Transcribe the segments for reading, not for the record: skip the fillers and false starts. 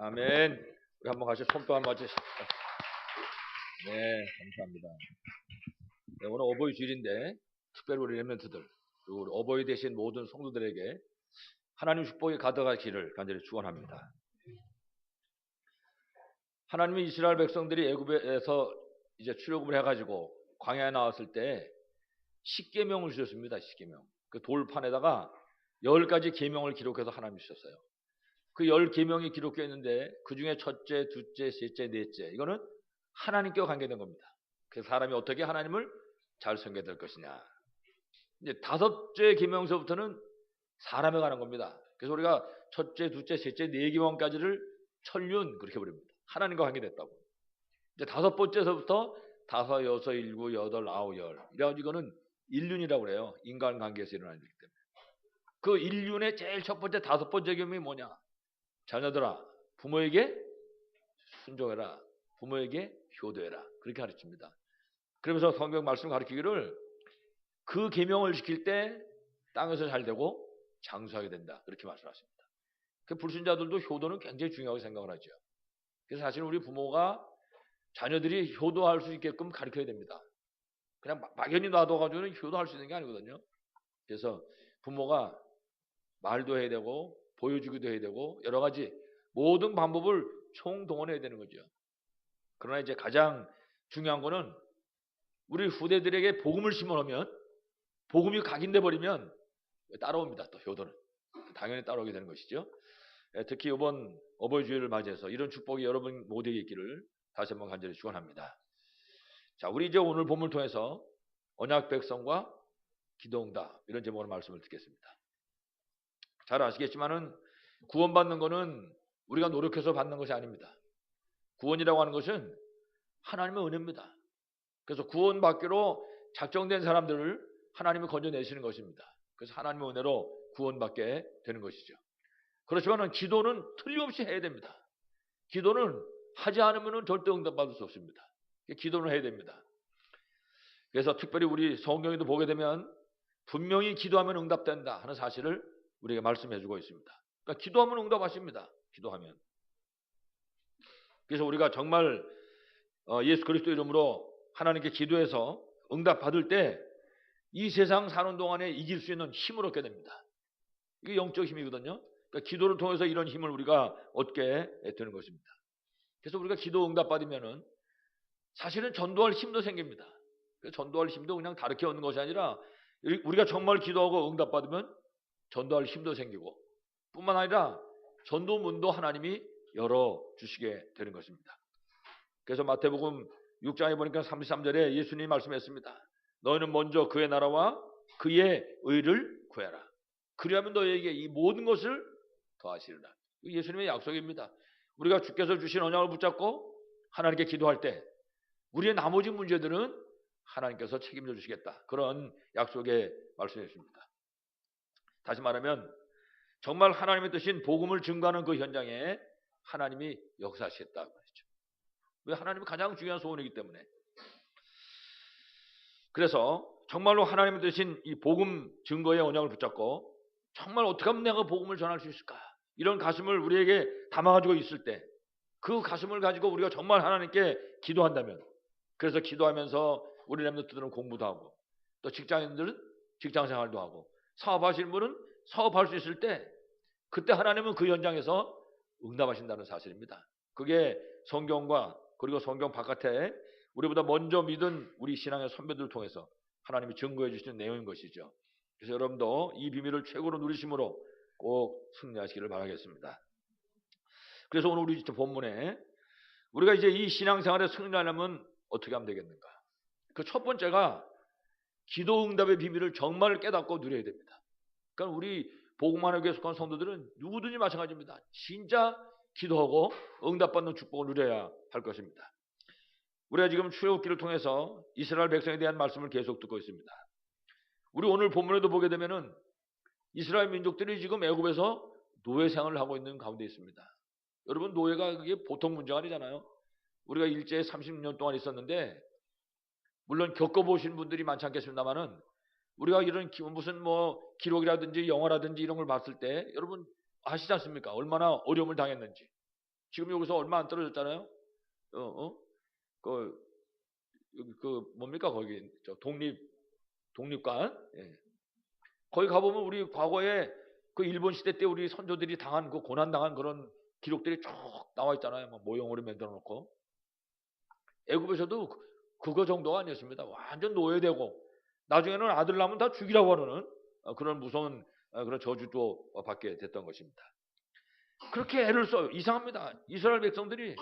아멘. 우리 한번 같이 손도 한번 맞으시죠. 네, 감사합니다. 네, 오늘 어버이 주일인데 특별히 우리 렘넌트들 그리고 우리 어버이 되신 모든 성도들에게 하나님 축복이 가득하기를 간절히 축원합니다. 하나님이 이스라엘 백성들이 애굽에서 이제 출애굽을 해가지고 광야에 나왔을 때 십계명을 주셨습니다. 십계명. 그 돌판에다가 10가지 계명을 기록해서 하나님이 주셨어요. 그 10계명이 기록되어 있는데 그 중에 첫째, 둘째, 셋째, 넷째 이거는 하나님께 관계된 겁니다. 그래서 사람이 어떻게 하나님을 잘 섬겨야 될 것이냐. 이제 다섯째 계명서부터는 사람에 관한 겁니다. 그래서 우리가 첫째, 둘째, 셋째, 네 계명까지를 천륜 그렇게 부릅니다. 하나님과 관계됐다고. 이제 다섯 번째서부터 다섯, 여섯, 일곱, 여덟, 아홉, 열 이래가지고 이거는 일륜이라고 그래요. 인간관계에서 일어나는 일이기 때문에. 그 일륜의 제일 첫 번째 다섯 번째 계명이 뭐냐. 자녀들아 부모에게 순종해라. 부모에게 효도해라. 그렇게 가르칩니다. 그러면서 성경 말씀 가르치기를 그 계명을 지킬 때 땅에서 잘 되고 장수하게 된다. 그렇게 말씀하십니다. 그 불신자들도 효도는 굉장히 중요하게 생각을 하죠. 그래서 사실 우리 부모가 자녀들이 효도할 수 있게끔 가르쳐야 됩니다. 그냥 막연히 놔둬가지고는 효도할 수 있는 게 아니거든요. 그래서 부모가 말도 해야 되고 보여주기도 해야 되고 여러 가지 모든 방법을 총동원해야 되는 거죠. 그러나 이제 가장 중요한 거는 우리 후대들에게 복음을 심어놓으면 복음이 각인돼 버리면 따라옵니다. 또 효도는 당연히 따라오게 되는 것이죠. 특히 이번 어버이 주일을 맞이해서 이런 축복이 여러분 모두에게 있기를 다시 한번 간절히 축원합니다. 자, 우리 이제 오늘 본문을 통해서 언약 백성과 기도응답 이런 제목으로 말씀을 듣겠습니다. 잘 아시겠지만은 구원받는 것은 우리가 노력해서 받는 것이 아닙니다. 구원이라고 하는 것은 하나님의 은혜입니다. 그래서 구원받기로 작정된 사람들을 하나님이 건져내시는 것입니다. 그래서 하나님의 은혜로 구원받게 되는 것이죠. 그렇지만 기도는 틀림없이 해야 됩니다. 기도는 하지 않으면 절대 응답받을 수 없습니다. 기도는 해야 됩니다. 그래서 특별히 우리 성경에도 보게 되면 분명히 기도하면 응답된다 하는 사실을 우리에게 말씀해 주고 있습니다. 그러니까 기도하면 응답하십니다. 기도하면. 그래서 우리가 정말 예수 그리스도 이름으로 하나님께 기도해서 응답받을 때 이 세상 사는 동안에 이길 수 있는 힘을 얻게 됩니다. 이게 영적 힘이거든요. 그러니까 기도를 통해서 이런 힘을 우리가 얻게 되는 것입니다. 그래서 우리가 기도 응답받으면은 사실은 전도할 힘도 생깁니다. 전도할 힘도 그냥 다르게 얻는 것이 아니라 우리가 정말 기도하고 응답받으면 전도할 힘도 생기고 뿐만 아니라 전도문도 하나님이 열어주시게 되는 것입니다. 그래서 마태복음 6장에 보니까 33절에 예수님이 말씀했습니다. 너희는 먼저 그의 나라와 그의 의를 구해라. 그리하면 너희에게 이 모든 것을 더하시리라. 예수님의 약속입니다. 우리가 주께서 주신 언약을 붙잡고 하나님께 기도할 때 우리의 나머지 문제들은 하나님께서 책임져 주시겠다. 그런 약속의 말씀이었습니다. 다시 말하면 정말 하나님의 뜻인 복음을 증거하는 그 현장에 하나님이 역사하시겠다고 말이죠. 왜? 하나님이 가장 중요한 소원이기 때문에. 그래서 정말로 하나님의 뜻인 이 복음 증거의 언약을 붙잡고 정말 어떻게 하면 내가 복음을 전할 수 있을까? 이런 가슴을 우리에게 담아가지고 있을 때 그 가슴을 가지고 우리가 정말 하나님께 기도한다면, 그래서 기도하면서 우리 렘넌트들은 공부도 하고 또 직장인들은 직장생활도 하고 사업하시는 분은 사업할 수 있을 때 그때 하나님은 그 현장에서 응답하신다는 사실입니다. 그게 성경과 그리고 성경 바깥에 우리보다 먼저 믿은 우리 신앙의 선배들을 통해서 하나님이 증거해 주시는 내용인 것이죠. 그래서 여러분도 이 비밀을 최고로 누리심으로 꼭 승리하시기를 바라겠습니다. 그래서 오늘 우리 본문에 우리가 이제 이 신앙생활에 승리하려면 어떻게 하면 되겠는가? 그 첫 번째가 기도 응답의 비밀을 정말 깨닫고 누려야 됩니다. 그러니까 우리 복음만에 속한 성도들은 누구든지 마찬가지입니다. 진짜 기도하고 응답받는 축복을 누려야 할 것입니다. 우리가 지금 출애굽기를 통해서 이스라엘 백성에 대한 말씀을 계속 듣고 있습니다. 우리 오늘 본문에도 보게 되면은 이스라엘 민족들이 지금 애굽에서 노예 생활을 하고 있는 가운데 있습니다. 여러분, 노예가 그게 보통 문제가 아니잖아요. 우리가 일제에 30년 동안 있었는데 물론 겪어보신 분들이 많지 않겠습니다만은 우리가 이런 무슨 기록이라든지 영화라든지 이런 걸 봤을 때 여러분 아시지 않습니까? 얼마나 어려움을 당했는지. 지금 여기서 얼마 안 떨어졌잖아요. 어, 어? 그 뭡니까 거기 저 독립관. 예. 거기 가보면 우리 과거에 그 일본 시대 때 우리 선조들이 당한 그 고난 당한 그런 기록들이 쭉 나와 있잖아요. 뭐 모형으로 만들어 놓고. 애굽에서도 그거 정도가 아니었습니다. 완전 노예되고 나중에는 아들 낳으면 다 죽이라고 하는 그런 무서운 그런 저주도 받게 됐던 것입니다. 그렇게 애를 써요. 이상합니다. 이스라엘 백성들이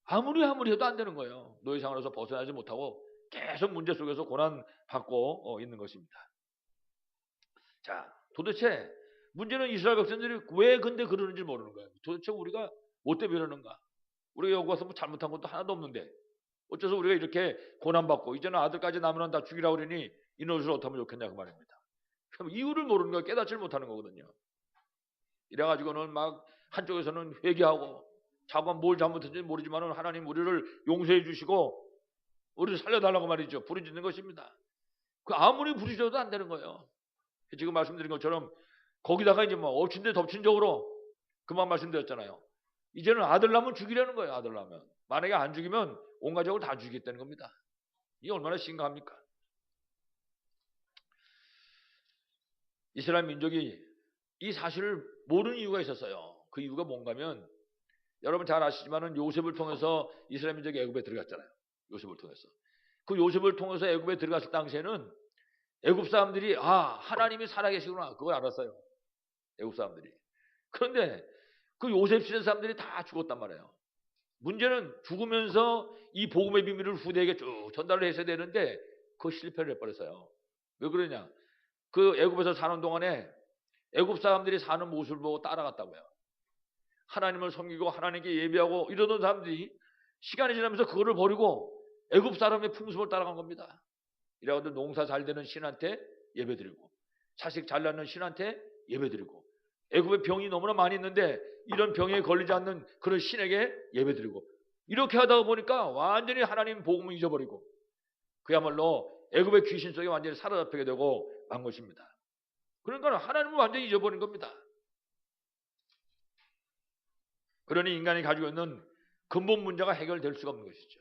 아무리 해도 안 되는 거예요. 노예 생활에서 벗어나지 못하고 계속 문제 속에서 고난 받고 있는 것입니다. 자, 도대체 문제는 이스라엘 백성들이 왜 근데 그러는지 모르는 거예요. 도대체 우리가 뭐 때문에 이러는가? 우리가 여기 와서 뭐 잘못한 것도 하나도 없는데 어째서 우리가 이렇게 고난받고 이제는 아들까지 낳으면 다 죽이라고 그러니 이 노릇을 어떻게 하면 좋겠냐 그 말입니다. 그럼 이유를 모르는 거예요. 깨닫지를 못하는 거거든요. 이래가지고는 막 한쪽에서는 회개하고 자기가 뭘 잘못했는지 모르지만 하나님 우리를 용서해 주시고 우리를 살려달라고 말이죠. 부르짖는 것입니다. 그 아무리 부르짖어도 안 되는 거예요. 지금 말씀드린 것처럼 거기다가 이제 뭐 엎친 데 덮친 적으로 그만 말씀드렸잖아요. 이제는 아들 낳으면 죽이려는 거예요. 아들 낳으면. 만약에 안 죽이면 온 가족을 다 죽이겠다는 겁니다. 이게 얼마나 심각합니까? 이스라엘 민족이 이 사실을 모르는 이유가 있었어요. 그 이유가 뭔가면 여러분 잘 아시지만은 요셉을 통해서 이스라엘 민족이 애굽에 들어갔잖아요. 요셉을 통해서. 그 요셉을 통해서 애굽에 들어갔을 당시에는 애굽 사람들이 하나님이 살아계시구나 그걸 알았어요. 애굽 사람들이. 그런데 그 요셉 시대 사람들이 다 죽었단 말이에요. 문제는 죽으면서 이 복음의 비밀을 후대에게 쭉 전달을 했어야 되는데 그거 실패를 해버렸어요. 왜 그러냐? 그 애굽에서 사는 동안에 애굽 사람들이 사는 모습을 보고 따라갔다고요. 하나님을 섬기고 하나님께 예배하고 이러던 사람들이 시간이 지나면서 그거를 버리고 애굽 사람의 풍습을 따라간 겁니다. 이래가지고 농사 잘 되는 신한테 예배드리고 자식 잘 낳는 신한테 예배드리고 애굽에 병이 너무나 많이 있는데 이런 병에 걸리지 않는 그런 신에게 예배드리고 이렇게 하다 보니까 완전히 하나님 복음을 잊어버리고 그야말로 애굽의 귀신 속에 완전히 사로잡히게 되고 만 것입니다. 그러니까 하나님을 완전히 잊어버린 겁니다. 그러니 인간이 가지고 있는 근본 문제가 해결될 수가 없는 것이죠.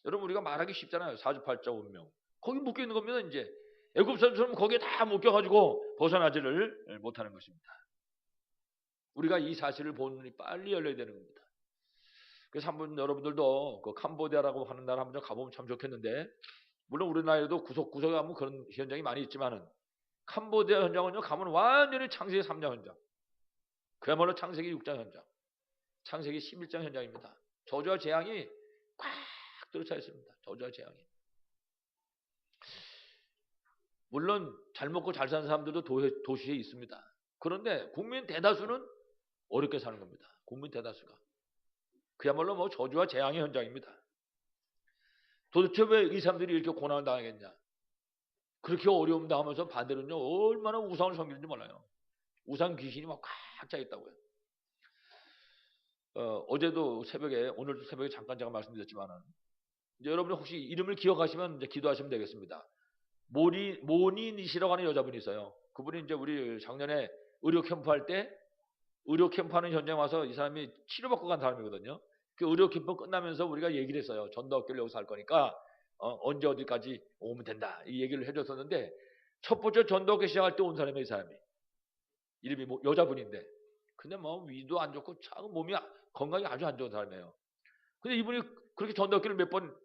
여러분 우리가 말하기 쉽잖아요. 사주팔자 운명. 거기 묶여 있는 겁니다. 이제 애굽 사람처럼 거기에 다 묶여가지고 벗어나지를 못하는 것입니다. 우리가 이 사실을 보는 눈이 빨리 열려야 되는 겁니다. 그래서 한번 여러분들도 그 캄보디아라고 하는 나라 한번 가보면 참 좋겠는데 물론 우리나라에도 구석구석에 가면 그런 현장이 많이 있지만은 캄보디아 현장은요 가면 완전히 창세기 3장 현장 그야말로 창세기 6장 현장 창세기 11장 현장입니다. 저주와 재앙이 꽉 들어차 있습니다. 저주와 재앙이. 물론 잘 먹고 잘 사는 사람들도 도시에 있습니다. 그런데 국민 대다수는 어렵게 사는 겁니다. 국민 대다수가. 그야말로 뭐 저주와 재앙의 현장입니다. 도대체 왜 이 사람들이 이렇게 고난을 당하겠냐? 그렇게 어려움 당하면서 반대로는요 얼마나 우상을 섬기는지 몰라요. 우상 귀신이 막 꽉 차 있다고요. 어제도 새벽에 오늘도 새벽에 잠깐 제가 말씀드렸지만은 이제 여러분이 혹시 이름을 기억하시면 이제 기도하시면 되겠습니다. 모니니시라고 하는 여자분이 있어요. 그분이 이제 우리 작년에 의료 캠프 할 때 의료 캠프 하는 현장에 와서 이 사람이 치료받고 간 사람이거든요. 그 의료 캠프 끝나면서 우리가 얘기를 했어요. 전도학교를 여기서 할 거니까 언제 어디까지 오면 된다. 이 얘기를 해줬었는데 첫 번째 전도학교 시작할 때 온 사람이 이 사람이. 이름이 여자분인데 근데 뭐 위도 안 좋고 참 몸이 건강이 아주 안 좋은 사람이에요. 근데 이분이 그렇게 전도학교를 몇 번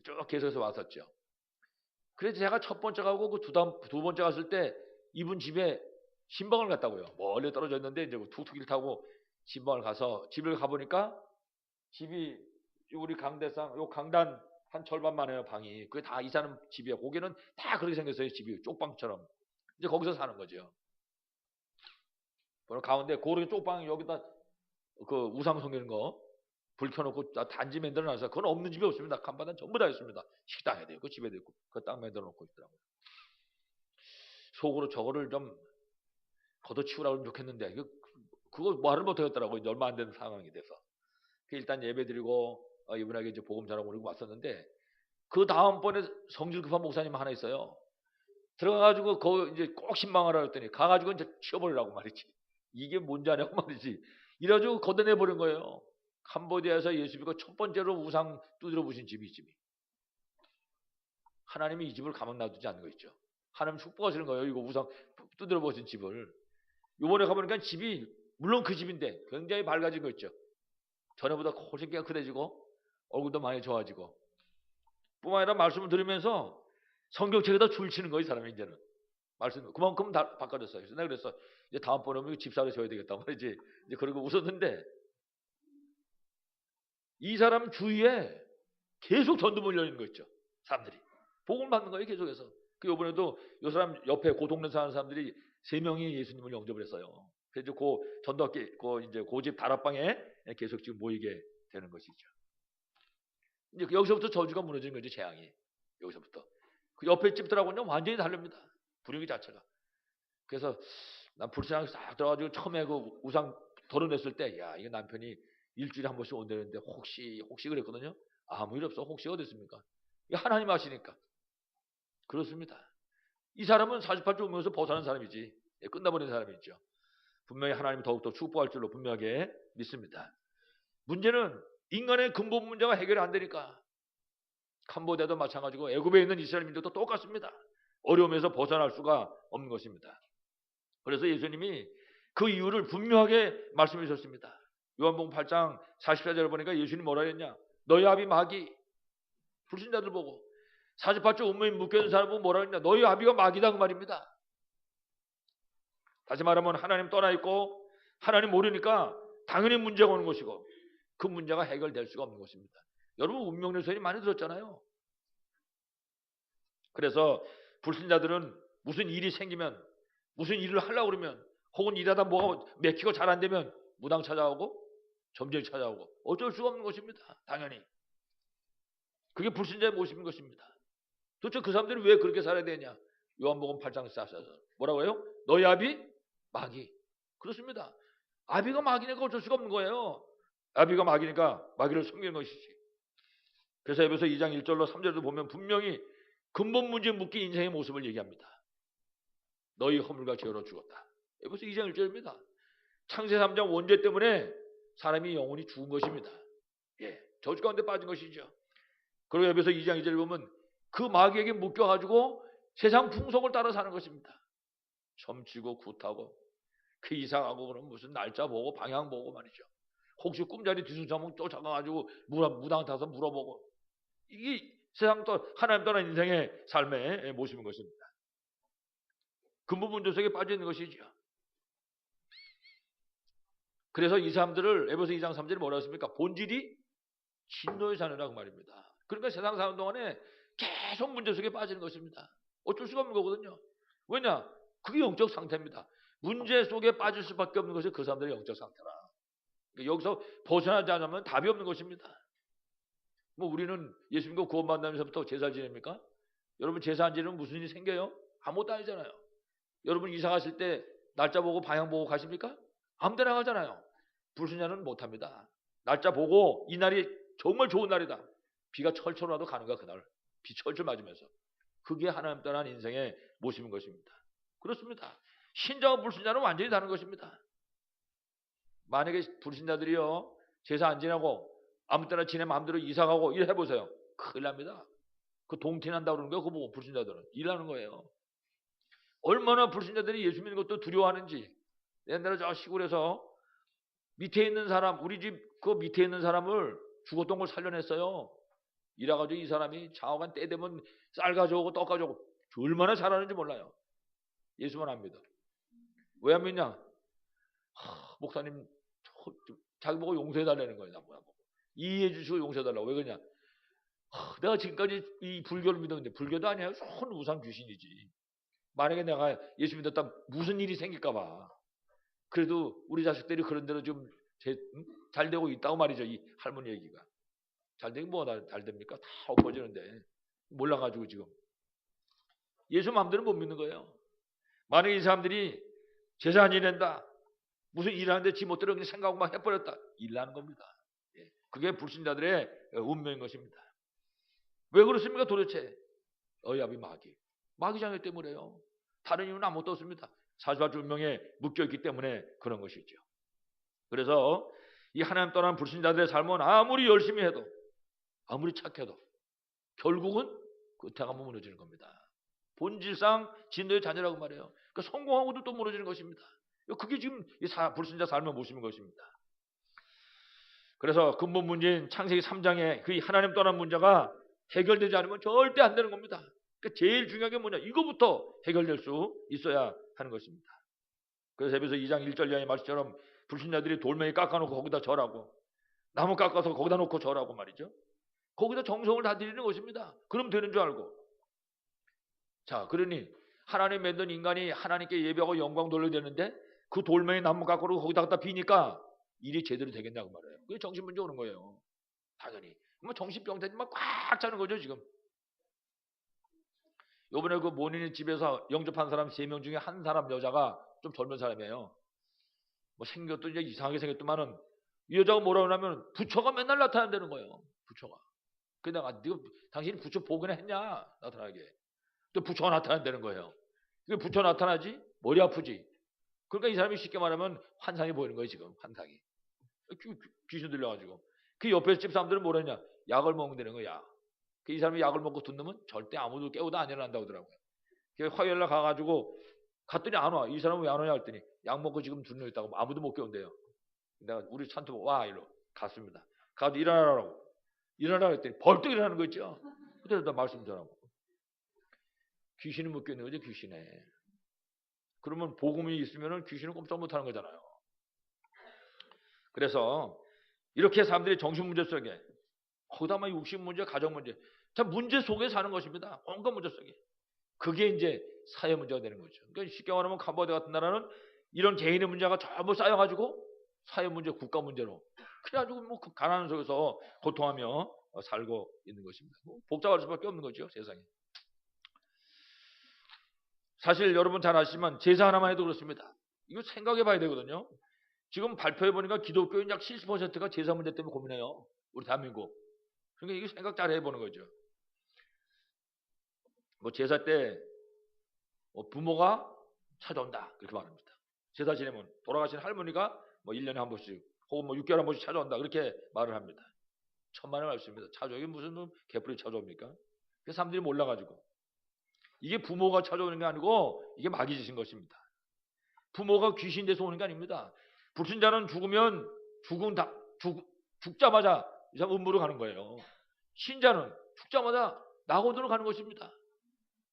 쭉 계속해서 왔었죠. 그래서 제가 첫 번째 가고 그 두 번째 갔을 때 이분 집에 신방을 갔다고요. 멀리 떨어져 있는데 이제 툭툭이를 타고 신방을 가서 집을 가보니까 집이 우리 강대상 요 강단 한 절반만 해요 방이. 그게 다 이 사람 집이에요. 거기는 다 그렇게 생겼어요 집이 쪽방처럼. 이제 거기서 사는 거죠. 그럼 가운데 고르게 쪽방 여기다 그 우상 섬기는 거 불 켜놓고 단지 만들어놔서 그건 없는 집이 없습니다. 간판은 전부 다 있습니다. 식당에도 있고 집에도 있고 그 딱 만들어놓고 있더라고요. 속으로 저거를 좀 걷어치우라고 하면 좋겠는데 그거 말을 못하겠더라고요. 이제 얼마 안 되는 상황이 돼서 일단 예배드리고 이분에게 이제 복음 전하고 그러고 왔었는데 그 다음번에 성질 급한 목사님 하나 있어요. 들어가가지고 거 이제 꼭 신방하라 했더니 가가지고 이제 치워버리라고 말이지. 이게 뭔지 아냐고 말이지. 이래가지고 걷어내버린 거예요. 캄보디아에서 예수 믿고 첫 번째로 우상 두드려 부신 집이 이 집이. 하나님이 이 집을 가만 놔두지 않는 거 있죠. 하나님 축복하시는 거예요. 이거 우상 두드려 부신 집을. 요번에 가보니까 집이 물론 그 집인데 굉장히 밝아진 거 있죠. 전에보다 훨씬 깨끗해지고 얼굴도 많이 좋아지고 뿐만 아니라 말씀을 들으면서 성경책에다 줄 치는 거예요. 이 사람이 이제는. 말씀 그만큼 다 바꿔줬어요. 그래서 내가 그랬어. 이제 다음번에 오면 집 사러 줘야 되겠다 말이지. 이제 그러고 웃었는데 이 사람 주위에 계속 전도 몰려 있는 거 있죠. 사람들이 복음을 받는 거예요. 계속해서. 그 이번에도 이 사람 옆에 그 동네 사는 사람들이 3명이 예수님을 영접을 했어요. 그래서 그 전도학교 이제 고집 다락방에 계속 지금 모이게 되는 것이죠. 이제 여기서부터 저주가 무너지는 거죠. 재앙이 여기서부터. 그 옆에 집들하고는 완전히 다릅니다. 분위기 자체가. 그래서 난 불신앙에 싹 들어가지고 처음에 그 우상 덜어냈을 때, 야 이게 남편이 일주일에 한 번씩 온다는데 혹시 그랬거든요. 아무 일 없어. 혹시 어디 있습니까? 이게 하나님 아시니까. 그렇습니다. 이 사람은 48주 오면서 벗어난 사람이지. 끝나버린 사람이죠. 분명히 하나님이 더욱더 축복할 줄로 분명하게 믿습니다. 문제는 인간의 근본 문제가 해결이 안 되니까. 캄보디아도 마찬가지고 애굽에 있는 이스라엘 민족도 똑같습니다. 어려움에서 벗어날 수가 없는 것입니다. 그래서 예수님이 그 이유를 분명하게 말씀해 주셨습니다. 요한복음 8장 44절을 보니까 예수님이 뭐라 했냐? 너희 아비 마귀. 불신자들 보고 48주 온몸에 묶여있는 사람 보고 뭐라 했냐? 너희 아비가 마귀다 그 말입니다. 다시 말하면 하나님 떠나 있고 하나님 모르니까 당연히 문제가 오는 것이고 그 문제가 해결될 수가 없는 것입니다. 여러분 운명의 소리 많이 들었잖아요. 그래서 불신자들은 무슨 일이 생기면 무슨 일을 하려고 그러면 혹은 일하다 뭐가 맥히고 잘 안 되면 무당 찾아오고 점쟁이 찾아오고 어쩔 수가 없는 것입니다. 당연히. 그게 불신자의 모습인 것입니다. 도대체 그 사람들이 왜 그렇게 살아야 되냐? 요한복음 8장 44절 뭐라고 해요? 너희 아비 마귀. 그렇습니다. 아비가 마귀니까 어쩔 수가 없는 거예요. 아비가 마귀니까 마귀를 섬기는 것이지. 그래서 에베소 2장 1절로 3절도 보면 분명히 근본 문제에 묶인 인생의 모습을 얘기합니다. 너희 허물과 죄로 죽었다. 에베소 2장 1절입니다. 창세 3장 원죄 때문에 사람이 영혼이 죽은 것입니다. 예, 저주 가운데 빠진 것이죠. 그리고 에베소 2장 2절을 보면 그 마귀에게 묶여가지고 세상 풍속을 따라 사는 것입니다. 점치고 굿하고 그 이상하고 그럼 무슨 날짜 보고 방향 보고 말이죠. 혹시 꿈자리 뒤숭숭하면 쫓아가가지고 무당 타서 물어보고 이게 세상 또 하나님 떠난 인생의 삶의 모습인 것입니다. 근본 문제 속에 빠져 있는 것이죠. 그래서 이 사람들을 에베소 2장 3절에 뭐라고 했습니까? 본질이 진노의 자녀라고 말입니다. 그러니까 세상 사는 동안에 계속 문제 속에 빠지는 것입니다. 어쩔 수가 없는 거거든요. 왜냐? 그게 영적 상태입니다. 문제 속에 빠질 수밖에 없는 것이 그 사람들의 영적 상태라. 그러니까 여기서 벗어나지 않으면 답이 없는 것입니다. 뭐 우리는 예수 믿고 구원받으면서부터 제사 지냅니까? 여러분 제사 안 지내면 무슨 일이 생겨요? 아무것도 아니잖아요. 여러분 이사 가실 때 날짜 보고 방향 보고 가십니까? 아무 데나 가잖아요. 불신자는 못합니다. 날짜 보고 이 날이 정말 좋은 날이다. 비가 철철 와도 가는 거야 그날. 비 철철 맞으면서. 그게 하나님 떠난 인생의 모습인 것입니다. 그렇습니다. 신자와 불신자는 완전히 다른 것입니다. 만약에 불신자들이요 제사 안 지내고 아무 때나 지내 마음대로 이사 가고 일 해보세요. 큰일 납니다. 그 동티난다 그러는 거예요. 그거 보고 불신자들은 일하는 거예요. 얼마나 불신자들이 예수 믿는 것도 두려워하는지. 옛날에 저 시골에서 밑에 있는 사람 우리 집 그 밑에 있는 사람을 죽었던 걸 살려냈어요. 이래가지고 이 사람이 좌우간 때 되면 쌀 가져오고 떡 가져오고 얼마나 잘하는지 몰라요. 예수만 안 믿어. 왜 안 믿냐? 목사님 자기 보고 용서해달라는 거예요. 이해해 주시고 용서해달라고. 왜 그러냐? 내가 지금까지 이 불교를 믿었는데 불교도 아니에요. 손 우상 귀신이지. 만약에 내가 예수 믿었다 무슨 일이 생길까 봐. 그래도 우리 자식들이 그런 대로 좀 잘 되고 있다고 말이죠. 이 할머니 얘기가. 잘 되긴 뭐가 잘 됩니까? 다 엎어지는데. 몰라가지고 지금. 예수 마음대로 못 믿는 거예요. 만약에 이 사람들이 제사 안 지낸다. 무슨 일하는데 지 못대로 그냥 생각하고 막 해버렸다. 일나는 겁니다. 그게 불신자들의 운명인 것입니다. 왜 그렇습니까 도대체? 어야비 마귀. 마귀장애 때문에요. 다른 이유는 아무것도 없습니다. 48주 운명에 묶여있기 때문에 그런 것이죠. 그래서 이 하나님 떠난 불신자들의 삶은 아무리 열심히 해도 아무리 착해도 결국은 끝에 가면 무너지는 겁니다. 본질상 진노의 자녀라고 말해요. 그러니까 성공하고도 또 무너지는 것입니다. 그게 지금 이 불신자 삶의 모습인 것입니다. 그래서 근본 문제인 창세기 3장의 그 하나님 떠난 문제가 해결되지 않으면 절대 안 되는 겁니다. 그러니까 제일 중요한 게 뭐냐? 이거부터 해결될 수 있어야 하는 것입니다. 그래서 에베소 2장 1절 이하의 말씀처럼 불신자들이 돌멩이 깎아놓고 거기다 절하고 나무 깎아서 거기다 놓고 절하고 말이죠. 거기다 정성을 다 드리는 것입니다. 그럼 되는 줄 알고. 자, 그러니 하나님 만든 인간이 하나님께 예배하고 영광 돌려야 되는데 그 돌멩이 나무 깎아놓고 거기다 갖다 비니까 일이 제대로 되겠냐고 말해요. 그게 정신문제 오는 거예요. 당연히. 뭐 정신병자들이 막 꽉 차는 거죠 지금. 요번에 그 모니네 집에서 영접한 사람 3명 중에 한 사람 여자가 좀 젊은 사람이에요. 뭐 생긴 것도 이제 이상하게 생겼더만은 이 여자가 뭐라고 하냐면 부처가 맨날 나타난다는 거예요. 부처가. 그래서 내가 네가 당신이 부처 보기나 했냐 나타나게. 또 부처가 나타난다는 거예요. 이게 부처 나타나지 머리 아프지. 그러니까 이 사람이 쉽게 말하면 환상이 보이는 거예요 지금. 환상이. 귀신 들려가지고. 그 옆에 집 사람들은 뭐라 했냐. 약을 먹는다는 거야. 이 사람이 약을 먹고 든 놈은 절대 아무도 깨우다 안 일어난다고 하더라고요. 화요일 날 가가지고 갔더니 안 와. 이 사람은 왜 안 오냐 했더니 약 먹고 지금 들려 있다고 아무도 못 깨운대요. 내가 우리 찬토 와 이리로 갔습니다. 가서 일어나라고. 일어나라고 했더니 벌떡 일어나는 거 있죠. 그때 나 말씀 전하고. 귀신이 묶여 있는 거죠 귀신에. 그러면 복음이 있으면 귀신은 꼼짝 못하는 거잖아요. 그래서 이렇게 사람들이 정신 문제 속에 거기다 막 육신 문제, 가정 문제, 참 문제 속에 사는 것입니다. 온갖 문제 속에. 그게 이제 사회 문제가 되는 거죠. 그러니까 쉽게 말하면 캄보디아 같은 나라는 이런 개인의 문제가 전부 쌓여가지고 사회 문제, 국가 문제로 그래가지고 뭐 가난한 속에서 고통하며 살고 있는 것입니다. 뭐 복잡할 수밖에 없는 거죠 세상에. 사실 여러분 잘 아시지만 제사 하나만 해도 그렇습니다. 이거 생각해봐야 되거든요. 지금 발표해보니까 기독교인 약 70%가 제사 문제 때문에 고민해요. 우리 대한민국. 그러니까 이거 생각 잘 해보는 거죠. 뭐 제사 때 부모가 찾아온다 그렇게 말합니다. 제사 지내면 돌아가신 할머니가 뭐 1년에 한 번씩 혹은 뭐 6개월에 한 번씩 찾아온다 그렇게 말을 합니다. 천만의 말씀입니다. 찾아오기 무슨 개뿔이 찾아옵니까? 그 사람들이 몰라가지고 이게 부모가 찾아오는 게 아니고 이게 마귀 짓인 것입니다. 부모가 귀신 돼서 오는 게 아닙니다. 불신자는 죽으면 죽자마자 이 사람 음부로 가는 거예요. 신자는 죽자마자 낙원으로 가는 것입니다.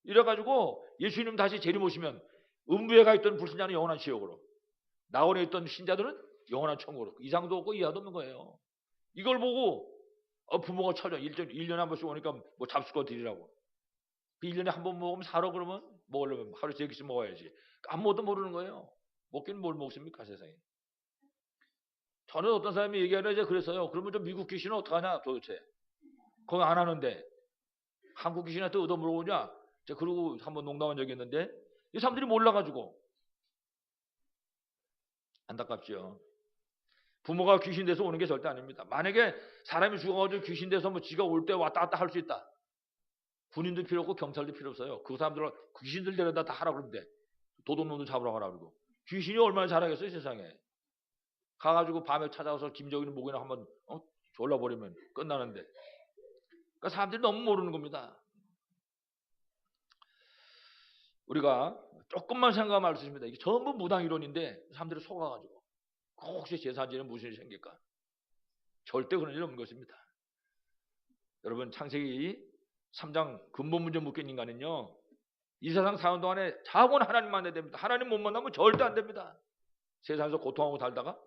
이래가지고 예수님 다시 재림오시면 음부에 가 있던 불신자는 영원한 지옥으로, 낙원에 있던 신자들은 영원한 천국으로. 이상도 없고 이하도 없는 거예요. 이걸 보고 부모가 찾아 1년에 한 번씩 오니까 뭐 잡수고 드리라고. 1년에 한 번 먹으면 살아 그러면 먹으려면 하루에 3개씩 먹어야지. 아무것도 모르는 거예요. 먹기는 뭘 먹습니까 세상에. 저는 어떤 사람이 얘기하려 이제 그랬어요. 그러면 저 미국 귀신은 어떡하냐 도대체. 그거 안 하는데 한국 귀신한테 얻어 물어보냐. 제가 그러고 한번 농담한 적이 있는데 이 사람들이 몰라가지고 안타깝죠. 부모가 귀신 돼서 오는 게 절대 아닙니다. 만약에 사람이 죽어가지고 귀신 돼서 뭐 지가 올 때 왔다 갔다 할 수 있다. 군인도 필요 없고 경찰도 필요 없어요. 그 사람들은 귀신들 데려다 다 하라 그러는데 도둑놈도 잡으라고 하라 그러고. 귀신이 얼마나 잘하겠어요 세상에. 가가지고 밤에 찾아와서 김정일은 목이나 한번 졸라버리면 끝나는데. 그러니까 사람들이 너무 모르는 겁니다. 우리가 조금만 생각하면 알 수 있습니다. 이게 전부 무당 이론인데 사람들이 속아가지고 혹시 제사지는 무슨 일이 생길까? 절대 그런 일 없는 것입니다. 여러분 창세기 3장 근본 문제 묶인 인간은요. 이 세상 사는 동안에 자원 하나님만 해야 됩니다. 하나님 못 만나면 절대 안 됩니다. 세상에서 고통하고 살다가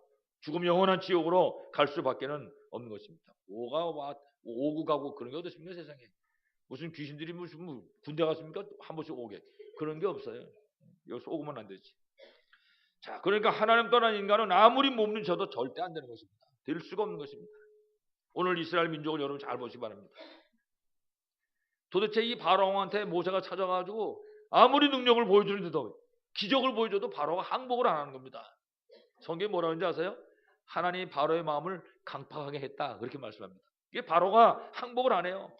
죽음 영원한 지옥으로 갈 수밖에는 없는 것입니다. 오고 가고 그런 게 어디 있습니까 세상에. 무슨 귀신들이 무슨 군대 갔습니까? 한 번씩 오게. 그런 게 없어요. 여기서 오고만 안 되지. 자, 그러니까 하나님 떠난 인간은 아무리 몸부림쳐도 절대 안 되는 것입니다. 될 수가 없는 것입니다. 오늘 이스라엘 민족을 여러분 잘 보시기 바랍니다. 도대체 이 바로왕한테 모세가 찾아가지고 아무리 능력을 보여주는데도 기적을 보여줘도 바로가 항복을 안 하는 겁니다. 성경이 뭐라고 하는지 아세요? 하나님이 바로의 마음을 강팍하게 했다. 그렇게 말씀합니다. 이게 바로가 항복을 안 해요.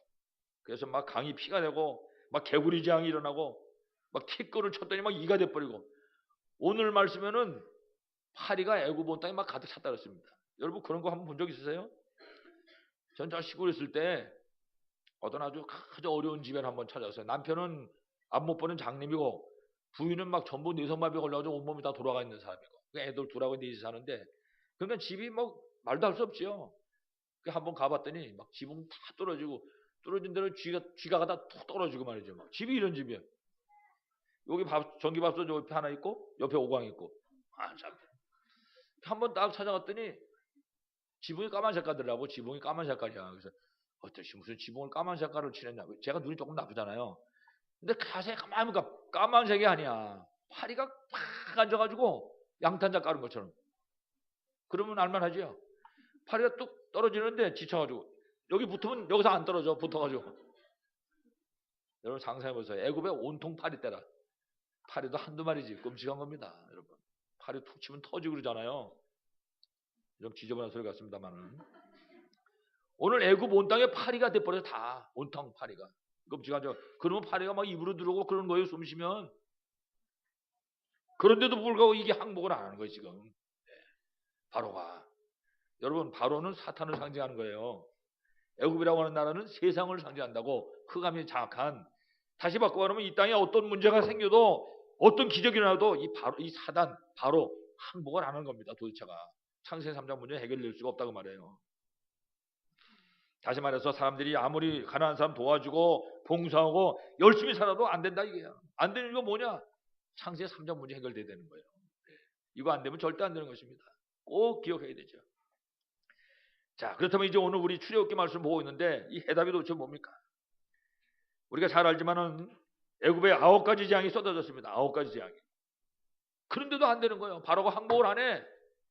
그래서 막 강이 피가 되고 막 개구리 재앙이 일어나고 막 티끌을 쳤더니 막 이가 돼버리고 오늘 말씀에는 파리가 애굽 온 땅에 막 가득 찼다 그랬습니다. 여러분 그런 거 한번 본 적 있으세요? 전 저 시골에 있을 때 어떤 아주 어려운 집에 한번 찾아갔어요. 남편은 앞 못 보는 장님이고 부인은 막 전부 뇌성마비 걸려가지고 온몸이 다 돌아가 있는 사람이고 그 애들 둘하고 넷이 사는데 그러니까 집이 뭐 말도 할 수 없지요. 그 한번 가봤더니 막 지붕 다 떨어지고 떨어진 대로 쥐가 다 툭 떨어지고 말이죠. 막 집이 이런 집이에요. 여기 전기밥솥 옆에 하나 있고 옆에 오광 있고 참. 한번 딱 찾아갔더니 지붕이 까만 색깔더라고. 지붕이 까만 색깔이야. 그래서 어떠시 무슨 지붕을 까만 색깔을 칠했냐. 제가 눈이 조금 나쁘잖아요. 근데 자세히 가만히 보니까 까만색이 아니야. 파리가 팍 앉아가지고 양탄자 깔은 것처럼. 그러면 알만하지요. 파리가 뚝 떨어지는데 지쳐가지고 여기 붙으면 여기서 안 떨어져. 붙어가지고. 여러분 상상해보세요. 애굽에 온통 파리 떼라. 파리도 한두 마리지. 끔찍한 겁니다. 여러분. 파리 툭 치면 터지고 그러잖아요. 좀 지저분한 소리 같습니다만은. 오늘 애굽 온 땅에 파리가 돼버려 다. 온통 파리가. 끔찍하죠. 그러면 파리가 막 입으로 들어오고 그런 거예요. 숨 쉬면. 그런데도 불구하고 이게 항복을 안 하는 거예요. 지금. 바로가. 여러분 바로는 사탄을 상징하는 거예요. 애굽이라고 하는 나라는 세상을 상징한다고 흑암이 장악한. 다시 바꿔 말하면 이 땅에 어떤 문제가 생겨도 어떤 기적이 나도 이 사단 바로 항복을 안 하는 겁니다. 도대체가. 창세기 3장 문제 해결될 수가 없다고 말해요. 다시 말해서 사람들이 아무리 가난한 사람 도와주고 봉사하고 열심히 살아도 안 된다 이게야. 안 되는 이유가 뭐냐? 창세기 3장 문제 해결돼야 되는 거예요. 이거 안 되면 절대 안 되는 것입니다. 꼭 기억해야 되죠. 자, 그렇다면 이제 오늘 우리 출애굽기 말씀 보고 있는데 이 해답이 도대체 뭡니까? 우리가 잘 알지만은 애굽에 9가지 재앙이 쏟아졌습니다. 9가지 재앙이. 그런데도 안 되는 거예요. 바로가 항복을 안 해.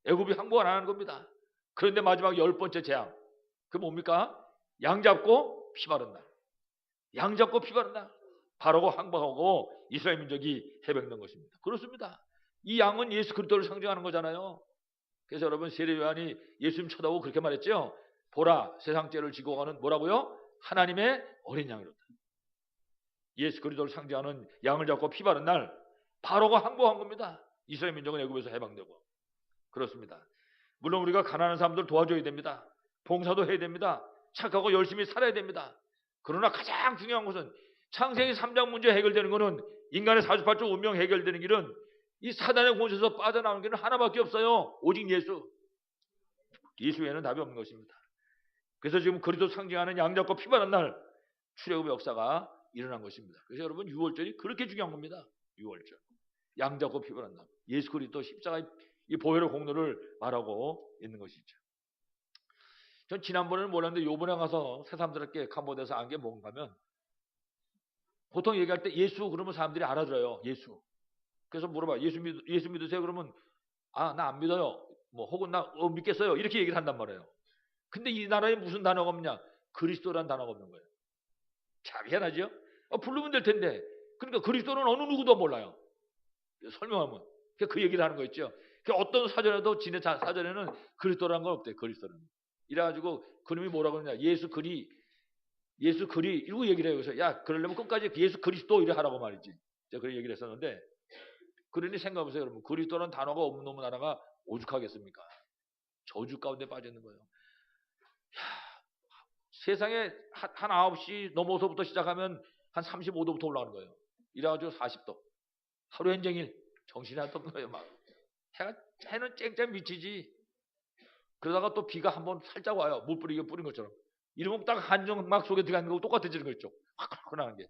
애굽이 항복을 안 하는 겁니다. 그런데 마지막 10번째 재앙. 그 뭡니까? 양 잡고 피 바른 날. 양 잡고 피 바른 날. 바로가 항복하고 이스라엘 민족이 해방된 것입니다. 그렇습니다. 이 양은 예수 그리스도를 상징하는 거잖아요. 그래서 여러분 세례 요한이 예수님 쳐다보고 그렇게 말했죠. 보라 세상 죄를 지고 가는 뭐라고요? 하나님의 어린 양이로다. 예수 그리스도를 상징하는 양을 잡고 피 바른 날 바로가 항복한 겁니다. 이스라엘 민족은 애굽에서 해방되고. 그렇습니다. 물론 우리가 가난한 사람들 도와줘야 됩니다. 봉사도 해야 됩니다. 착하고 열심히 살아야 됩니다. 그러나 가장 중요한 것은 창세기 3장 문제 해결되는 것은 인간의 사주팔조 운명 해결되는 길은 이 사단의 권세에서 빠져나오는 길은 하나밖에 없어요. 오직 예수. 예수 외에는 답이 없는 것입니다. 그래서 지금 그리스도 상징하는 양 잡고 피 바른 날 출애굽의 역사가 일어난 것입니다. 그래서 여러분 6월절이 그렇게 중요한 겁니다. 6월절. 양 잡고 피 바른 날. 예수 그리스도 십자가의 이 보혈의 공로를 말하고 있는 것이죠. 전 지난번에는 몰랐는데 요번에 가서 새삼스럽게 캄보디아에서 안 게 뭔가 하면 보통 얘기할 때 예수 그러면 사람들이 알아들어요. 예수. 그래서 물어봐. 예수 믿으세요? 그러면 아, 나 안 믿어요. 뭐 혹은 나 믿겠어요. 이렇게 얘기를 한단 말이에요. 근데 이 나라에 무슨 단어가 없냐? 그리스도라는 단어가 없는 거예요. 참 희한하죠? 부르면 될 텐데. 그러니까 그리스도는 어느 누구도 몰라요. 설명하면. 그 얘기를 하는 거 있죠. 어떤 사전에도 지네 사전에는 그리스도라는 건 없대요. 그리스도는. 이래가지고 그놈이 뭐라고 그러냐. 예수 그리 이러고 얘기를 해요. 그래서 야 그러려면 끝까지 예수 그리스도 이래 하라고 말이지. 제가 그런 얘기를 했었는데 그러니 생각해보세요. 여러분 그리스도라는 단어가 없는 놈 나라가 오죽하겠습니까? 저주 가운데 빠져 있는 거예요. 세상에 한 9시 넘어서부터 시작하면 한 35도부터 올라가는 거예요. 이래가지고 40도. 하루 종일 정신이 안 떴는 거예요. 막 해는 쨍쨍 미치지. 그러다가 또 비가 한번 살짝 와요. 물 뿌린 것처럼. 이러면 딱 한정막 속에 들어가는 거고 똑같아지는 거 있죠. 화끈하는 게.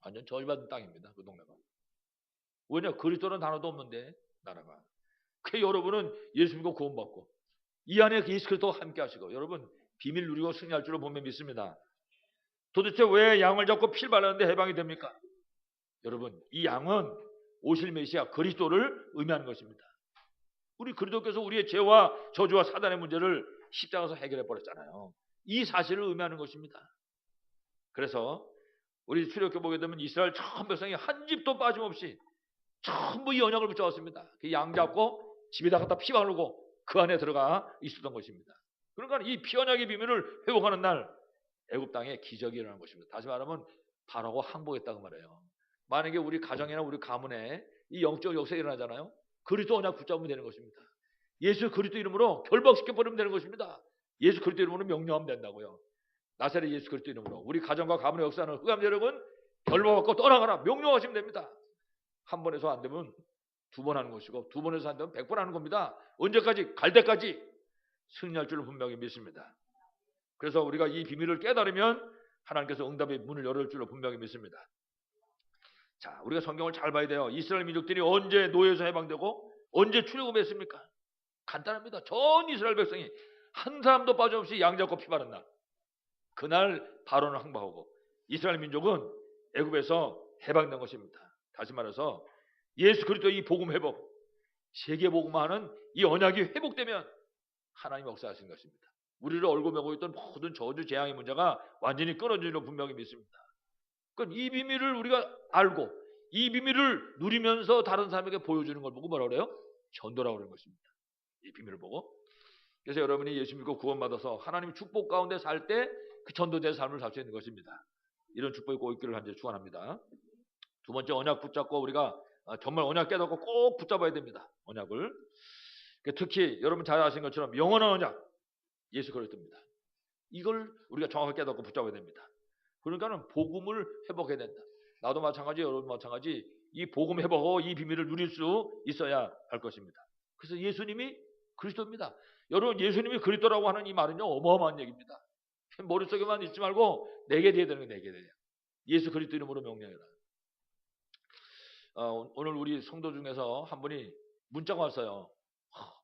완전 저주받은 땅입니다. 그 동네가. 왜냐? 그리스도라는 단어도 없는데 나라가. 그 여러분은 예수 믿고 구원받고 이 안에 예수 그리스도와 함께 하시고 여러분 비밀 누리고 승리할 줄을 보면 믿습니다. 도대체 왜 양을 잡고 피를 발랐는데 해방이 됩니까? 여러분 이 양은 오실 메시아 그리스도를 의미하는 것입니다. 우리 그리스도께서 우리의 죄와 저주와 사단의 문제를 십자가에서 해결해 버렸잖아요. 이 사실을 의미하는 것입니다. 그래서 우리 출애굽기 보게 되면 이스라엘 전 백성이 한 집도 빠짐없이 전부 이 언약을 붙여왔습니다. 그 양 잡고 집에다 갖다 피 바르고 그 안에 들어가 있었던 것입니다. 그러니까 이 피 언약의 비밀을 회복하는 날 애굽 땅에 기적이 일어난 것입니다. 다시 말하면 바로가 항복했다고 말해요. 만약에 우리 가정이나 우리 가문에 이 영적 역사가 일어나잖아요. 그리스도 언약 붙잡으면 되는 것입니다. 예수 그리스도 이름으로 결박시켜 버리면 되는 것입니다. 예수 그리스도 이름으로 명령하면 된다고요. 나사렛 예수 그리스도 이름으로 우리 가정과 가문의 역사는 흑암 여러분 결박받고 떠나가라 명령하시면 됩니다. 한 번 해서 안 되면 두 번 하는 것이고 두 번 해서 안 되면 100번 하는 겁니다. 언제까지? 갈 때까지 승리할 줄을 분명히 믿습니다. 그래서 우리가 이 비밀을 깨달으면 하나님께서 응답의 문을 열을 줄로 분명히 믿습니다. 자, 우리가 성경을 잘 봐야 돼요. 이스라엘 민족들이 언제 노예에서 해방되고 언제 출애굽했습니까? 간단합니다. 전 이스라엘 백성이 한 사람도 빠짐없이 양 잡고 피 바른 날, 그날 바로는 항복하고 이스라엘 민족은 애굽에서 해방된 것입니다. 다시 말해서 예수 그리스도의 이 복음 회복, 세계 복음화하는 이 언약이 회복되면 하나님이 역사하신 것입니다. 우리를 얼고매고 있던 모든 저주 재앙의 문제가 완전히 끊어지는 분명히 믿습니다. 그러니까 이 비밀을 우리가 알고 이 비밀을 누리면서 다른 사람에게 보여주는 걸 보고 뭐라 그래요? 전도라고 그러는 것입니다. 이 비밀을 보고. 그래서 여러분이 예수 믿고 구원받아서 하나님의 축복 가운데 살 때 그 전도자의 삶을 살 수 있는 것입니다. 이런 축복이 꼭 있기를 한번 축원합니다. 두 번째, 언약 붙잡고 우리가 정말 언약 깨닫고 꼭 붙잡아야 됩니다. 언약을. 특히 여러분 잘 아시는 것처럼 영원한 언약, 예수 그리스도입니다. 이걸 우리가 정확하게 깨닫고 붙잡아야 됩니다. 그러니까는 복음을 회복해야 된다. 나도 마찬가지, 여러분 마찬가지. 이 복음 회복하고 이 비밀을 누릴 수 있어야 할 것입니다. 그래서 예수님이 그리스도입니다. 여러분, 예수님이 그리스도라고 하는 이 말은요 어마어마한 얘기입니다. 머릿속에만 있지 말고 내게 돼야 되는 게 내게 돼요. 예수 그리스도 이름으로 명령해라. 오늘 우리 성도 중에서 한 분이 문자가 왔어요.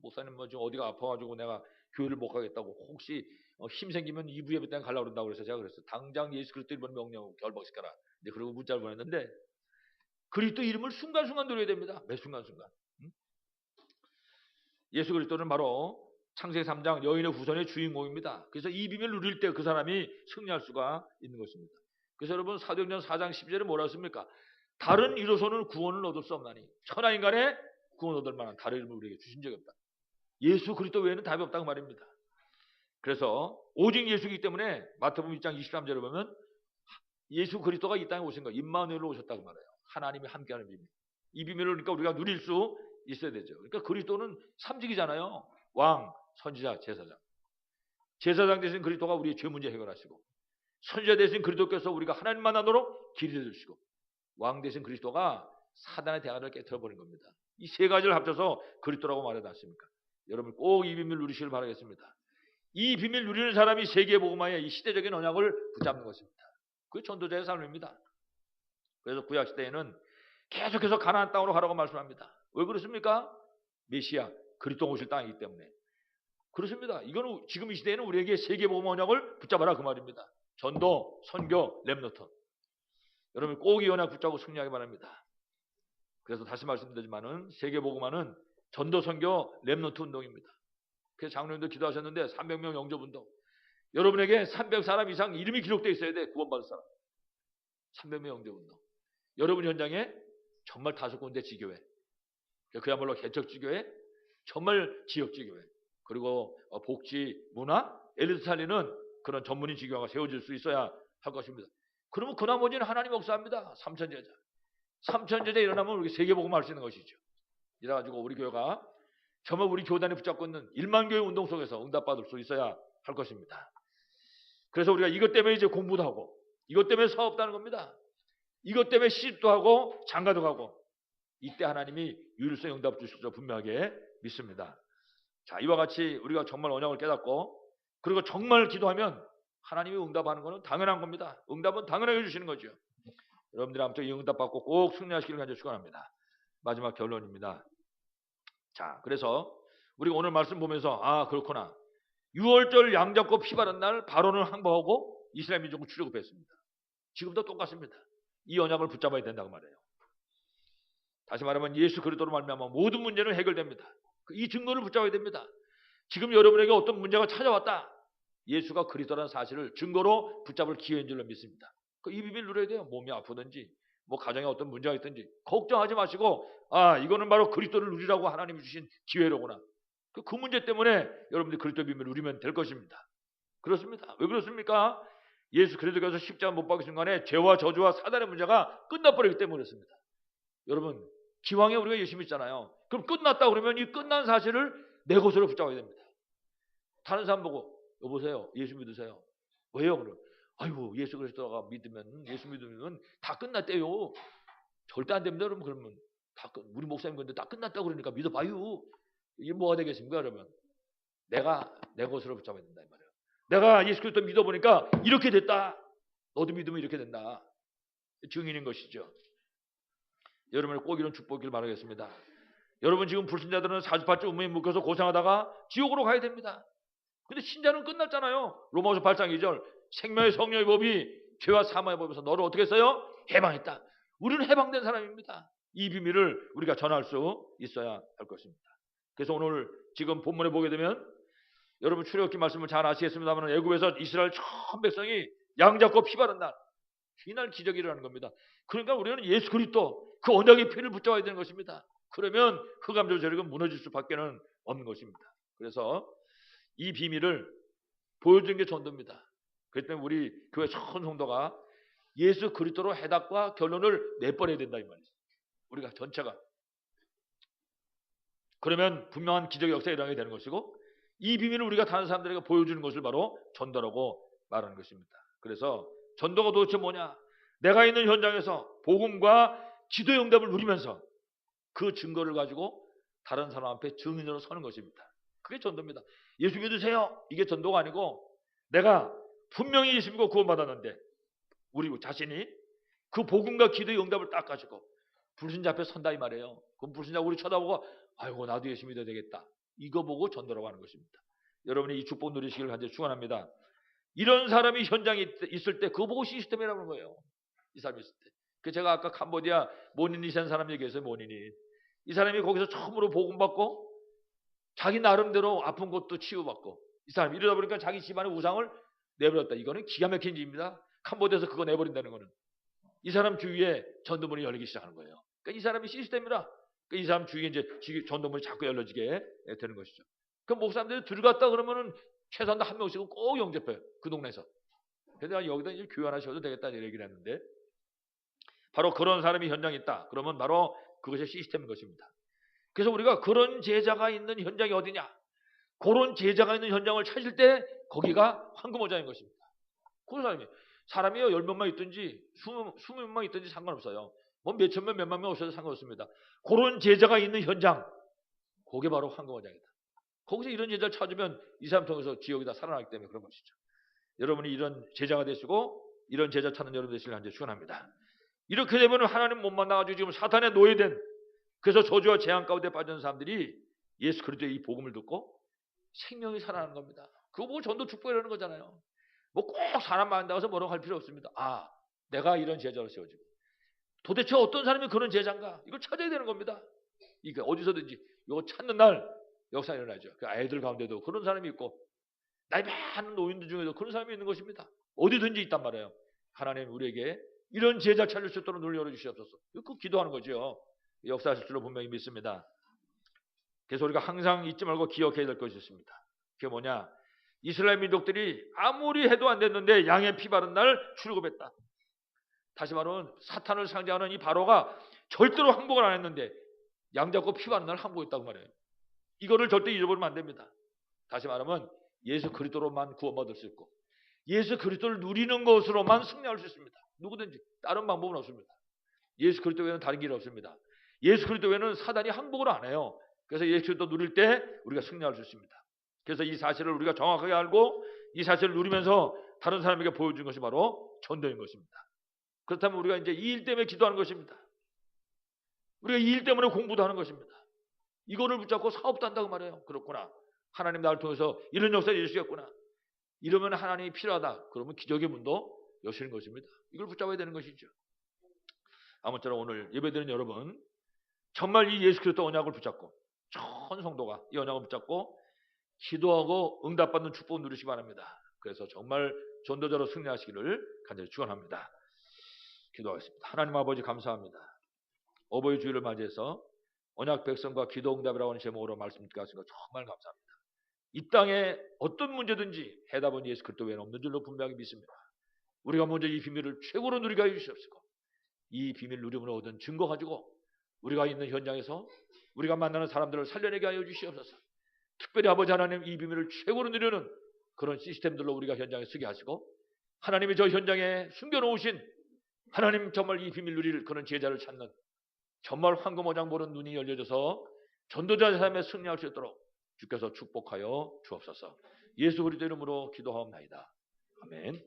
목사님 뭐 지금 어디가 아파가지고 내가 교회를 못 가겠다고, 혹시 힘 생기면 2부 예배 때는 가려고 그런다고 그래서 제가 그랬어요. 당장 예수 그리스도 이름으로 명령하고 결박시켜라. 이제 그리고 문자를 보냈는데, 그리스도 이름을 순간순간 누려야 됩니다. 매 순간순간. 예수 그리스도는 바로 창세기 3장 여인의 후손의 주인공입니다. 그래서 이 비밀을 누릴 때 그 사람이 승리할 수가 있는 것입니다. 그래서 여러분 사도행전 4장 12절에 뭐라 했습니까? 다른 이로서는 구원을 얻을 수 없나니 천하 인간의 구원 얻을 만한 다른 이름을 우리에게 주신 적이 없다. 예수 그리스도 외에는 답이 없다고 말입니다. 그래서 오직 예수이기 때문에 마태복음 1장 23절에 보면 예수 그리스도가 이 땅에 오신 거, 임마누엘로 오셨다고 말해요. 하나님이 함께하는 비밀. 이 비밀을 그러니까 우리가 누릴 수 있어야 되죠. 그러니까 그리스도는 삼직이잖아요. 왕, 선지자, 제사장. 제사장 대신 그리스도가 우리의 죄 문제 해결하시고, 선지자 대신 그리스도께서 우리가 하나님 만나도록 길이 되주시고, 왕 대신 그리스도가 사단의 대가를 깨트려 버린 겁니다. 이 세 가지를 합쳐서 그리스도라고 말하지 않습니까? 여러분 꼭 이 비밀 누리시길 바라겠습니다. 이 비밀 누리는 사람이 세계 복음화의 이 시대적인 언약을 붙잡는 것입니다. 그게 전도자의 삶입니다. 그래서 구약 시대에는 계속해서 가나안 땅으로 가라고 말씀합니다. 왜 그렇습니까? 메시아 그리스도 오실 땅이기 때문에 그렇습니다. 이거는 지금 이 시대에는 우리에게 세계 복음 언약을 붙잡아라 그 말입니다. 전도, 선교, 렘너트. 여러분 꼭 이 언약 붙잡고 승리하기 바랍니다. 그래서 다시 말씀드리지만은 세계 복음화는 전도, 선교, 렘너트 운동입니다. 그래서 장로님도 기도하셨는데 300명 영접 운동. 여러분에게 300사람 이상 이름이 기록되어 있어야 돼. 구원받을 사람. 300명 영접 운동. 여러분 현장에 정말 5군데 지교회. 그야말로 개척지교회, 정말 지역지교회, 그리고 복지, 문화, 엘리트 살리는 그런 전문인 지교회가 세워질 수 있어야 할 것입니다. 그러면 그 나머지는 하나님 역사합니다. 삼천제자. 삼천제자 일어나면 우리 세계복음 할 수 있는 것이죠. 이래가지고 우리 교회가 정말 우리 교단이 붙잡고 있는 1만교회 운동 속에서 응답받을 수 있어야 할 것입니다. 그래서 우리가 이것 때문에 이제 공부도 하고, 이것 때문에 사업도 하는 겁니다. 이것 때문에 시집도 하고 장가도 가고, 이때 하나님이 유일성 응답 주실 줄 분명하게 믿습니다. 자, 이와 같이 우리가 정말 언약을 깨닫고 그리고 정말 기도하면 하나님이 응답하는 것은 당연한 겁니다. 응답은 당연하게 주시는 거죠. 여러분들이 아무튼 이 응답 받고 꼭 승리하시기를 간절히 축원합니다. 마지막 결론입니다. 자, 그래서 우리가 오늘 말씀 보면서 그렇구나. 6월절 양 잡고 피 바른 날 바로는 항복하고 이스라엘 민족은 출애굽했습니다. 지금도 똑같습니다. 이 언약을 붙잡아야 된다고 말해요. 다시 말하면 예수 그리스도로 말미암아 모든 문제는 해결됩니다. 이 증거를 붙잡아야 됩니다. 지금 여러분에게 어떤 문제가 찾아왔다. 예수가 그리스도라는 사실을 증거로 붙잡을 기회인 줄로 믿습니다. 이 비밀 누려야 돼요. 몸이 아프든지 뭐 가정에 어떤 문제가 있든지 걱정하지 마시고 이거는 바로 그리스도를 누리라고 하나님이 주신 기회로구나. 그 문제 때문에 여러분들이 그리스도 비밀을 누리면 될 것입니다. 그렇습니다. 왜 그렇습니까? 예수 그리스도께서 십자가 못 박으신 순간에 죄와 저주와 사단의 문제가 끝나버리기 때문에 그렇습니다. 여러분 기왕에 우리가 예수 믿잖아요. 그럼 끝났다 그러면 이 끝난 사실을 내 것으로 붙잡아야 됩니다. 다른 사람 보고 여보세요, 예수 믿으세요. 왜요? 그럼 아이고 예수 그리스도가 믿으면 예수 믿으면 다 끝났대요. 절대 안 됩니다. 그러면 우리 목사님 건데 다 끝났다고 그러니까 믿어봐요. 이게 뭐가 되겠습니까, 여러분? 내가 내 것으로 붙잡아야 된다 이 말이에요. 내가 예수 그리스도 믿어보니까 이렇게 됐다. 너도 믿으면 이렇게 된다. 증인인 것이죠. 여러분의 꼭 이런 축복을 바라겠습니다. 여러분 지금 불신자들은 사주팔자 운명에 묶여서 고생하다가 지옥으로 가야 됩니다. 근데 신자는 끝났잖아요. 로마서 8장 2절 생명의 성령의 법이 죄와 사망의 법에서 너를 어떻게 했어요? 해방했다. 우리는 해방된 사람입니다. 이 비밀을 우리가 전할 수 있어야 할 것입니다. 그래서 오늘 지금 본문에 보게 되면 여러분 출애굽기 말씀을 잘 아시겠습니다만 애굽에서 이스라엘 전 백성이 양 잡고 피 바른 날 이날 기적이 일어나는 겁니다. 그러니까 우리는 예수 그리스도 그 언약의 피를 붙잡아야 되는 것입니다. 그러면 흑암조 세력은 무너질 수밖에 없는 것입니다. 그래서 이 비밀을 보여주는 게 전도입니다. 그렇기 때문에 우리 교회 전 성도가 예수 그리스도로 해답과 결론을 내버려야 된다 이 말이죠. 우리가 전체가. 그러면 분명한 기적의 역사가 일어나게 되는 것이고 이 비밀을 우리가 다른 사람들에게 보여주는 것을 바로 전도라고 말하는 것입니다. 그래서 전도가 도대체 뭐냐? 내가 있는 현장에서 복음과 기도의 응답을 누리면서 그 증거를 가지고 다른 사람 앞에 증인으로 서는 것입니다. 그게 전도입니다. 예수 믿으세요. 이게 전도가 아니고 내가 분명히 예수 믿고 구원받았는데 우리 자신이 그 복음과 기도의 응답을 딱 가지고 불신자 앞에 선다 이 말이에요. 그럼 불신자 우리 쳐다보고 아이고 나도 예수 믿어야 되겠다. 이거 보고 전도라고 하는 것입니다. 여러분이 이 축복 누리시기를 간절히 축원합니다. 이런 사람이 현장에 있을 때 그거 보고 시스템이라고 하는 거예요. 이 사람이 있을 때. 그 제가 아까 캄보디아 모니니 산 사람 얘기했어요. 모니니. 이 사람이 거기서 처음으로 복음 받고 자기 나름대로 아픈 것도 치유받고 이 사람이 이러다 보니까 자기 집안의 우상을 내버렸다. 이거는 기가 막힌 일입니다. 캄보디아에서 그거 내버린다는 거는. 이 사람 주위에 전도문이 열리기 시작하는 거예요. 그러니까 이 사람이 시스템이라 그러니까 이 사람 주위에 이제 전도문이 자꾸 열려지게 되는 것이죠. 그 목사님들이 들어갔다 그러면은 최소한 한 명씩은 꼭 영접해요. 그 동네에서. 그래서 여기다 이제 교회 하나 셔도 되겠다 이런 얘기를 했는데 바로 그런 사람이 현장에 있다. 그러면 바로 그것이 시스템인 것입니다. 그래서 우리가 그런 제자가 있는 현장이 어디냐? 그런 제자가 있는 현장을 찾을 때 거기가 황금오자인 것입니다. 그런 사람이요 10명만 있든지 20명만 있든지 상관없어요. 뭐 몇천 명 몇만 명 오셔도 상관없습니다. 그런 제자가 있는 현장 그게 바로 황금오자이다. 거기서 이런 제자를 찾으면 이 사람 통해서 지역이 다 살아나기 때문에 그런 것이죠. 여러분이 이런 제자가 되시고 이런 제자 찾는 여러분 되시길 간절히 축원합니다. 이렇게 되면 하나님 못 만나가지고 지금 사탄에 노예된 그래서 저주와 재앙 가운데 빠진 사람들이 예수 그리스도의 이 복음을 듣고 생명이 살아나는 겁니다. 그거 보고 전도 축복이라는 거잖아요. 뭐 꼭 사람 만나서 뭐라고 할 필요 없습니다. 아, 내가 이런 제자로 세워지고 도대체 어떤 사람이 그런 제자인가? 이걸 찾아야 되는 겁니다. 이거 어디서든지 이거 찾는 날 역사 일어나죠. 그 아이들 가운데도 그런 사람이 있고 나이 많은 노인들 중에도 그런 사람이 있는 것입니다. 어디든지 있단 말이에요. 하나님 우리에게 이런 제자 찾을 수 있도록 눈을 열어주시옵소서. 그 기도하는 거죠. 역사하실 줄로 분명히 믿습니다. 그래서 우리가 항상 잊지 말고 기억해야 될 것이 있습니다. 그게 뭐냐? 이스라엘 민족들이 아무리 해도 안 됐는데 양의 피 바른 날 출애굽했다. 다시 말하면 사탄을 상징하는 이 바로가 절대로 항복을 안 했는데 양 잡고 피 바른 날 항복했다고 말해요. 이거를 절대 잊어버리면 안 됩니다. 다시 말하면 예수 그리스도로만 구원받을 수 있고 예수 그리스도를 누리는 것으로만 승리할 수 있습니다. 누구든지 다른 방법은 없습니다. 예수 그리스도 외에는 다른 길이 없습니다. 예수 그리스도 외에는 사단이 항복을 안 해요. 그래서 예수 그리스도 누릴 때 우리가 승리할 수 있습니다. 그래서 이 사실을 우리가 정확하게 알고 이 사실을 누리면서 다른 사람에게 보여주는 것이 바로 전도인 것입니다. 그렇다면 우리가 이제 이 일 때문에 기도하는 것입니다. 우리가 이 일 때문에 공부도 하는 것입니다. 이거를 붙잡고 사업도 한다고 말해요. 그렇구나. 하나님 나를 통해서 이런 역사를 이루시겠구나. 이러면 하나님이 필요하다. 그러면 기적의 문도 여시는 것입니다. 이걸 붙잡아야 되는 것이죠. 아무쪼록 오늘 예배드리는 여러분 정말 이 예수 그리스도 언약을 붙잡고 전 성도가 이 언약을 붙잡고 기도하고 응답받는 축복을 누리시기 바랍니다. 그래서 정말 전도자로 승리하시기를 간절히 축원합니다. 기도하겠습니다. 하나님 아버지 감사합니다. 어버이 주일을 맞이해서 언약 백성과 기도 응답이라고 하는 제목으로 말씀 듣게 하신 것 정말 감사합니다. 이 땅에 어떤 문제든지 해답은 예수 그리스도 외에는 없는 줄로 분명히 믿습니다. 우리가 먼저 이 비밀을 최고로 누리게 해주시옵시고 이 비밀 누림으로 얻은 증거 가지고 우리가 있는 현장에서 우리가 만나는 사람들을 살려내게 하여 주시옵소서. 특별히 아버지 하나님 이 비밀을 최고로 누리는 그런 시스템들로 우리가 현장에 쓰게 하시고 하나님이 저 현장에 숨겨놓으신 하나님 정말 이 비밀 누릴 그런 제자를 찾는 정말 황금어장 보는 눈이 열려져서 전도자의 삶에 승리할 수 있도록 주께서 축복하여 주옵소서. 예수 그리스도 이름으로 기도하옵나이다. 아멘.